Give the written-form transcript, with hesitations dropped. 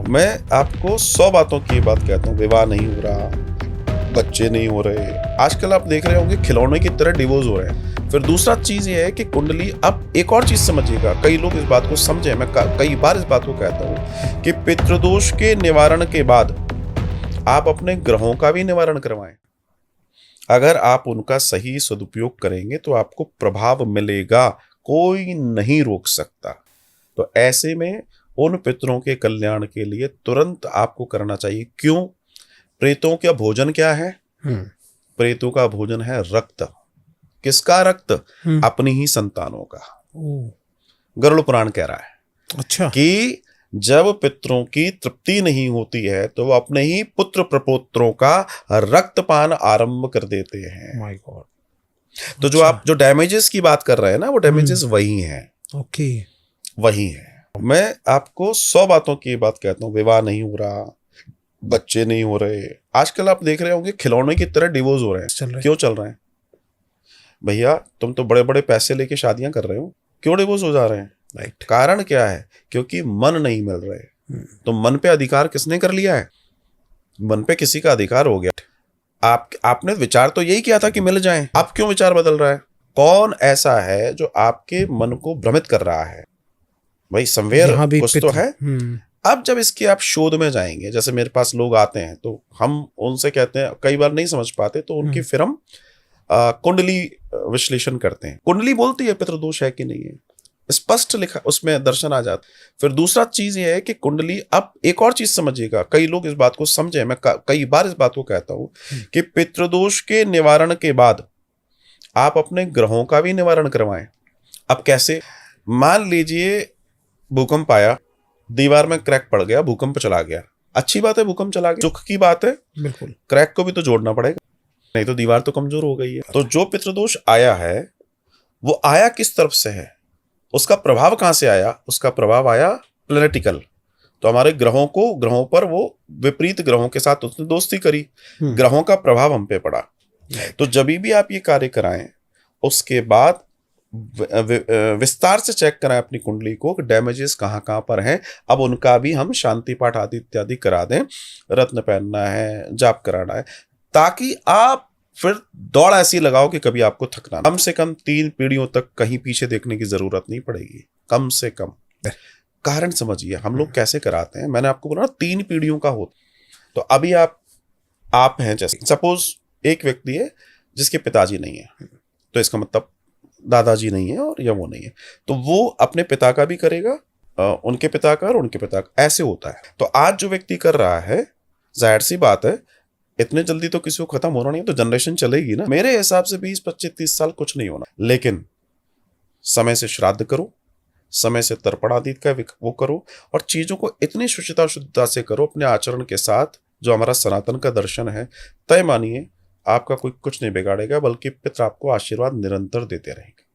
मैं आपको 100 बातों की बात कहता हूँ। विवाह नहीं हो रहा, बच्चे नहीं हो रहे, आजकल आप देख रहे होंगे खिलौने की तरह डिवोर्स हो रहे हैं। फिर दूसरा चीज ये है कि कुंडली, अब एक और चीज समझिएगा, कई लोग इस बात को समझे, मैं कई बार इस बात को कहता हूँ कि पितृदोष के निवारण के बाद आप अपने ग्रहों का भी निवारण करवाएं। अगर आप उनका सही सदुपयोग करेंगे तो आपको प्रभाव मिलेगा, कोई नहीं रोक सकता। तो ऐसे में उन पितरों के कल्याण के लिए तुरंत आपको करना चाहिए। क्यों? प्रेतों का भोजन क्या है? प्रेतों का भोजन है रक्त। किसका रक्त? अपनी ही संतानों का। गरुड़ पुराण कह रहा है अच्छा कि जब पितरों की तृप्ति नहीं होती है तो वो अपने ही पुत्र प्रपोत्रों का रक्तपान आरंभ कर देते हैं। My God. तो जो आप जो डैमेजेस की बात कर रहे हैं ना, वो डैमेजेस वही हैं। ओके। वही है। मैं आपको 100 बातों की बात कहता हूँ। विवाह नहीं हो रहा, बच्चे नहीं हो रहे, आजकल आप देख रहे होंगे खिलौने की तरह डिवोर्स हो रहे हैं। क्यों चल रहे हैं? भैया तुम तो बड़े बड़े पैसे लेके शादियां कर रहे हो, क्यों डिवोर्स हो जा रहे हैं? राइट। कारण क्या है? क्योंकि मन नहीं मिल रहे। तो मन पे अधिकार किसने कर लिया है? मन पे किसी का अधिकार हो गया। आपने विचार तो यही किया था कि मिल जाएं। अब क्यों विचार बदल रहा है? कौन ऐसा है जो आपके मन को भ्रमित कर रहा है? भाई समवेयर कुछ तो है। अब जब इसके आप शोध में जाएंगे, जैसे मेरे पास लोग आते हैं तो हम उनसे कहते हैं, कई बार नहीं समझ पाते तो उनकी फिर हम कुंडली विश्लेषण करते हैं। कुंडली बोलती है पितृदोष है कि नहीं है, स्पष्ट लिखा, उसमें दर्शन आ जाता। फिर दूसरा चीज ये है कि कुंडली, अब एक और चीज समझिएगा, कई लोग इस बात को समझे, मैं कई बार इस बात को कहता हूं कि पितृदोष के निवारण के बाद आप अपने ग्रहों का भी निवारण करवाएं। अब कैसे? मान लीजिए भूकंप आया, दीवार में क्रैक पड़ गया, भूकंप चला गया, अच्छी बात है, भूकंप चला गया, सुख की बात है। बिल्कुल। क्रैक को भी तो जोड़ना पड़ेगा, नहीं तो दीवार तो कमजोर हो गई है। तो जो पितृदोष आया है वो आया किस तरफ से है, उसका प्रभाव कहां से आया? उसका प्रभाव आया प्लैनेटिकल। तो हमारे ग्रहों पर वो विपरीत ग्रहों के साथ उसने दोस्ती करी, ग्रहों का प्रभाव हम पे पड़ा। तो जब भी आप ये कार्य कराएं, उसके बाद विस्तार से चेक कराएं अपनी कुंडली को, डैमेजेस कहाँ कहाँ पर हैं। अब उनका भी हम शांति पाठ आदि इत्यादि करा दें, रत्न पहनना है, जाप कराना है, ताकि आप फिर दौड़ ऐसी लगाओ कि कभी आपको थकना, कम से कम 3 पीढ़ियों तक कहीं पीछे देखने की जरूरत नहीं पड़ेगी, कम से कम। कारण समझिए हम लोग कैसे कराते हैं। मैंने आपको बोला 3 पीढ़ियों का हो। तो अभी आप हैं, जैसे सपोज एक व्यक्ति है जिसके पिताजी नहीं है, तो इसका मतलब दादाजी नहीं है और या वो नहीं है, तो वो अपने पिता का भी करेगा, उनके पिता का और उनके पिता का, ऐसे होता है। तो आज जो व्यक्ति कर रहा है, जाहिर सी बात है इतने जल्दी तो किसी को खत्म होना नहीं है, तो जनरेशन चलेगी ना। मेरे हिसाब से 20 25 30 साल कुछ नहीं होना, लेकिन समय से श्राद्ध करो, समय से तर्पण आदि का वो करो, और चीजों को इतनी शुचिता शुद्धता से करो अपने आचरण के साथ, जो हमारा सनातन का दर्शन है। तय मानिए आपका कोई कुछ नहीं बिगाड़ेगा, बल्कि पितर आपको आशीर्वाद निरंतर देते रहेंगे।